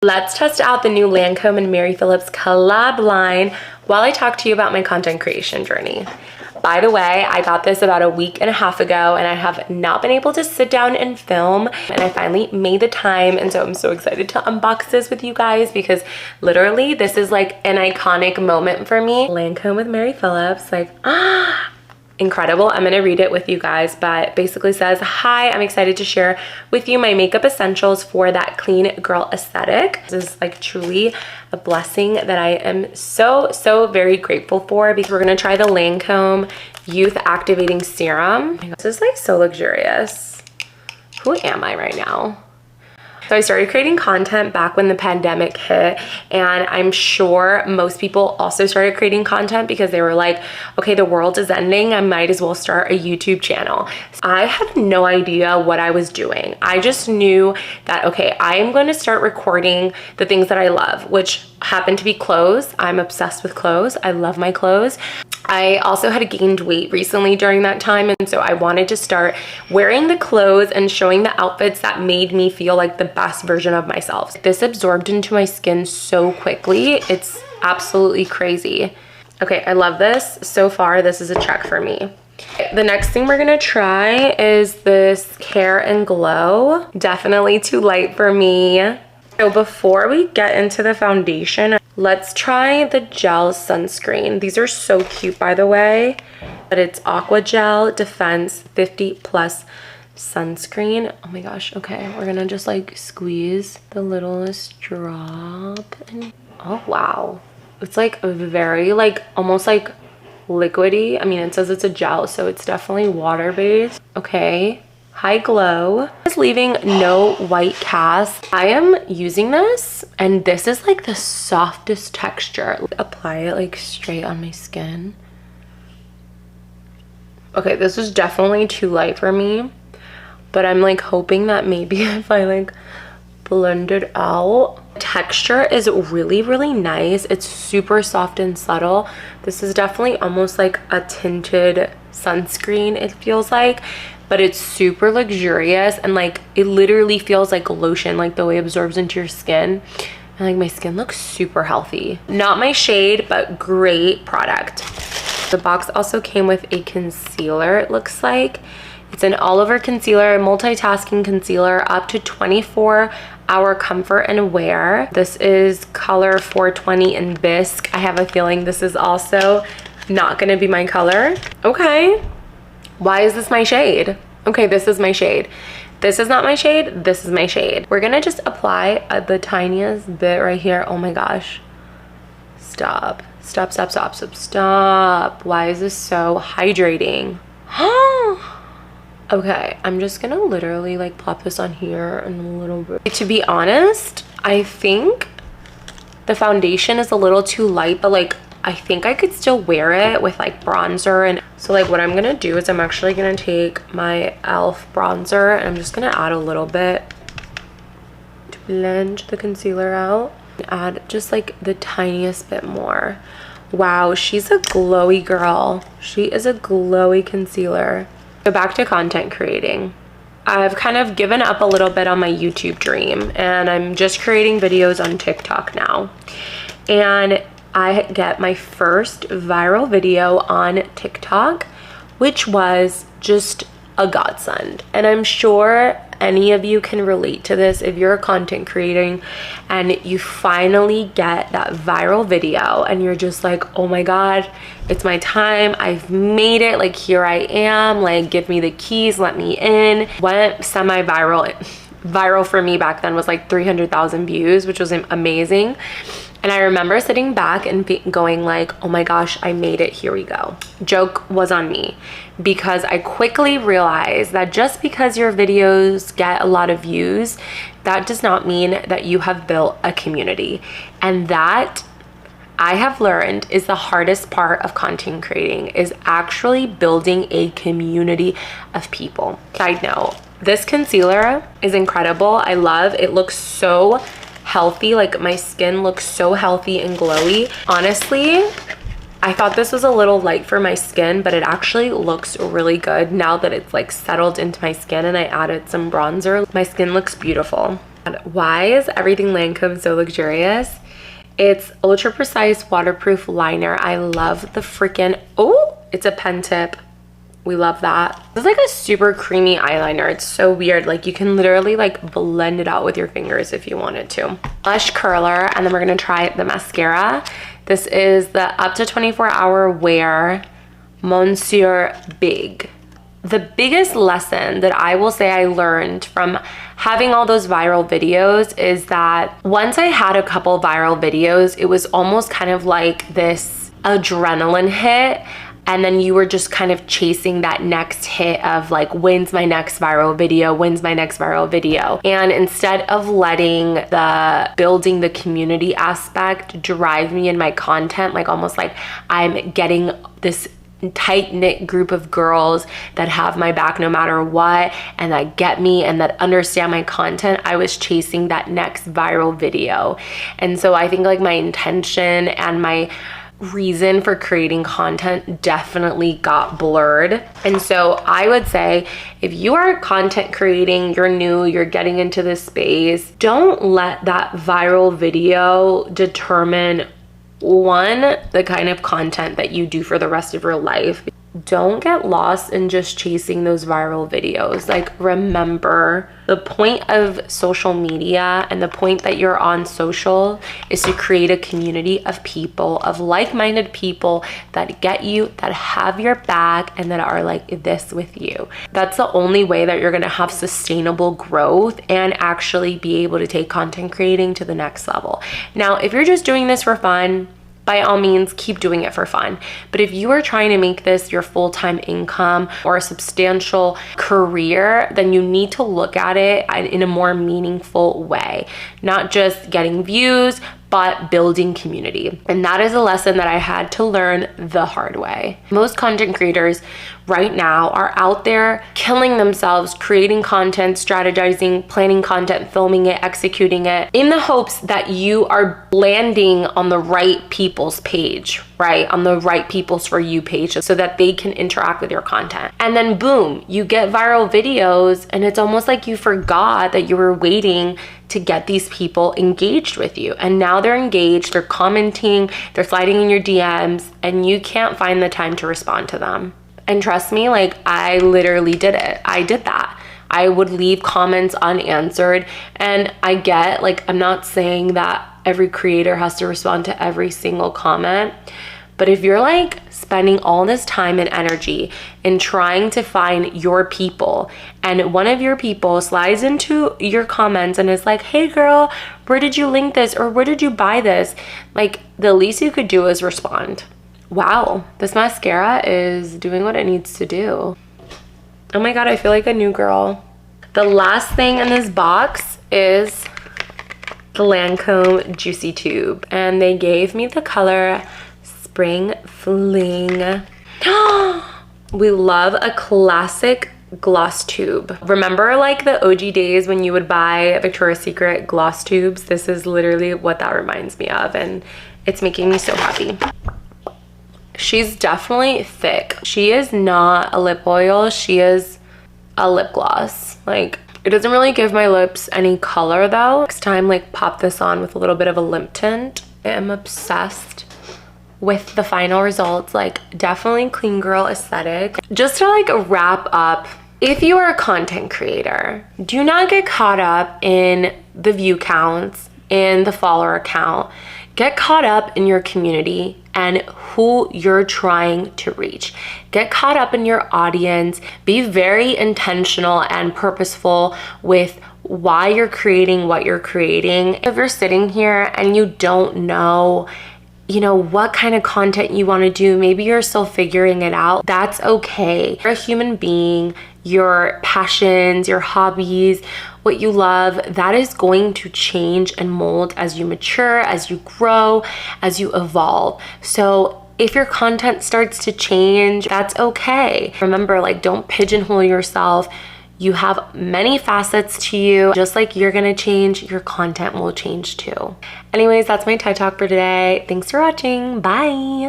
Let's test out the new Lancome and Mary Phillips collab line while I talk to you about my content creation journey. By the way, I got this about a week and a half ago and I have not been able to sit down and film, and I finally made the time, and so I'm so excited to unbox this with you guys because literally this is like an iconic moment for me. Lancome with Mary Phillips, like incredible. I'm gonna read it with you guys, but basically says, hi, I'm excited to share with you my makeup essentials for that clean girl aesthetic. This is like truly a blessing that I am so very grateful for, because we're gonna try the Lancome Youth Activating Serum. This is like so luxurious. Who am I right now? So I started creating content back when the pandemic hit, and I'm sure most people also started creating content because they were like, okay, the world is ending, I might as well start a YouTube channel. I had no idea what I was doing. I just knew that, okay, I am going to start recording the things that I love, which happen to be clothes. I'm obsessed with clothes. I love my clothes. I also had gained weight recently during that time, and so I wanted to start wearing the clothes and showing the outfits that made me feel like the best version of myself. This absorbed into my skin so quickly. It's absolutely crazy. Okay, I love this. So far, this is a check for me. The next thing we're gonna try is this Care and Glow. Definitely too light for me. So before we get into the foundation, let's try the gel sunscreen. These are so cute, by the way, but it's Aqua Gel Defense 50+ sunscreen. Oh my gosh. Okay, we're gonna just like squeeze the littlest drop. And oh wow, it's like very like almost like liquidy. I mean, it says it's a gel, so it's definitely water-based. Okay, high glow. It's leaving no white cast. I am using this, and this is like the softest texture. Apply it like straight on my skin. Okay, this is definitely too light for me, but I'm like hoping that maybe if I like blend it out. Texture is really nice. It's super soft and subtle. This is definitely almost like a tinted sunscreen, it feels like, but it's super luxurious, and like it literally feels like lotion, like the way it absorbs into your skin, and like my skin looks super healthy. Not my shade, but great product. The box also came with a concealer, it looks like. It's an all-over concealer, multitasking concealer, up to 24-hour comfort and wear. This is color 420 in Bisque. I have a feeling this is also not gonna be my color. Okay, why is this my shade? Okay, this is my shade. This is not my shade, this is my shade. We're gonna just apply the tiniest bit right here. Oh my gosh. Stop. Why is this so hydrating? Okay, I'm just gonna literally like plop this on here and a little bit. To be honest, I think the foundation is a little too light, but like I think I could still wear it with like bronzer. And so like what I'm gonna do is I'm actually gonna take my e.l.f. bronzer and I'm just gonna add a little bit to blend the concealer out. Add just like the tiniest bit more. Wow, she's a glowy girl. She is a glowy concealer. So back to content creating. I've kind of given up a little bit on my YouTube dream, and I'm just creating videos on TikTok now. And I get my first viral video on TikTok, which was just a godsend. And I'm sure any of you can relate to this if you're content creating and you finally get that viral video and you're just like, oh my god, it's my time, I've made it, like here I am, like give me the keys, let me in. Went semi-viral. Viral for me back then was like 300,000 views, which was amazing. And I remember sitting back and going like, oh my gosh, I made it, here we go. Joke was on me, because I quickly realized that just because your videos get a lot of views, that does not mean that you have built a community. And that, I have learned, is the hardest part of content creating, is actually building a community of people. Side note, this concealer is incredible. I love it. Looks so healthy, like my skin looks so healthy and glowy. Honestly, I thought this was a little light for my skin, but it actually looks really good now that it's like settled into my skin and I added some bronzer. My skin looks beautiful. Why is everything Lancome so luxurious? It's ultra precise waterproof liner. I love the freaking, oh, it's a pen tip. We love that. It's like a super creamy eyeliner. It's so weird. Like you can literally like blend it out with your fingers if you wanted to. Blush curler, and then we're gonna try the mascara. This is the up to 24-hour wear Monsieur Big. The biggest lesson that I will say I learned from having all those viral videos is that once I had a couple viral videos, it was almost kind of like this adrenaline hit. And then you were just kind of chasing that next hit of like, when's my next viral video? When's my next viral video? And instead of letting the building the community aspect drive me in my content, like almost like I'm getting this tight-knit group of girls that have my back no matter what, and that get me and that understand my content, I was chasing that next viral video. And so I think like my intention and my reason for creating content definitely got blurred. And so I would say if you are content creating, you're new, you're getting into this space, don't let that viral video determine one, the kind of content that you do for the rest of your life. Don't get lost in just chasing those viral videos. Like, remember, the point of social media and the point that you're on social is to create a community of people, of like-minded people that get you, that have your back, and that are like this with you. That's the only way that you're gonna have sustainable growth and actually be able to take content creating to the next level. Now, if you're just doing this for fun, by all means, keep doing it for fun. But if you are trying to make this your full-time income or a substantial career, then you need to look at it in a more meaningful way. Not just getting views, but building community. And that is a lesson that I had to learn the hard way. Most content creators right now are out there killing themselves, creating content, strategizing, planning content, filming it, executing it, in the hopes that you are landing on the right people's page, right? On the right people's For You page so that they can interact with your content. And then boom, you get viral videos and it's almost like you forgot that you were waiting to get these people engaged with you. And now they're engaged, they're commenting, they're sliding in your DMs, and you can't find the time to respond to them. And trust me, like I literally did it. I did that. I would leave comments unanswered, and I get, like, I'm not saying that every creator has to respond to every single comment, but if you're like spending all this time and energy in trying to find your people, and one of your people slides into your comments and is like, hey girl, where did you link this? Or where did you buy this? Like, the least you could do is respond. Wow, this mascara is doing what it needs to do. Oh my God, I feel like a new girl. The last thing in this box is the Lancome Juicy Tube, and they gave me the color Spring Fling. We love a classic gloss tube. Remember like the OG days when you would buy Victoria's Secret gloss tubes? This is literally what that reminds me of, and it's making me so happy. She's definitely thick. She is not a lip oil, she is a lip gloss. Like, it doesn't really give my lips any color though. Next time, like, pop this on with a little bit of a lip tint. I am obsessed with the final results. Like, definitely clean girl aesthetic. Just to like wrap up, if you are a content creator, do not get caught up in the view counts, in the follower count. Get caught up in your community and who you're trying to reach. Get caught up in your audience. Be very intentional and purposeful with why you're creating what you're creating. If you're sitting here and you don't know, you know, what kind of content you want to do, maybe you're still figuring it out, that's okay. You're a human being. Your passions, your hobbies, what you love, that is going to change and mold as you mature, as you grow, as you evolve. So if your content starts to change, that's okay. Remember, like, don't pigeonhole yourself. You have many facets to you. Just like you're gonna change, your content will change too. Anyways, that's my TED Talk for today. Thanks for watching. Bye.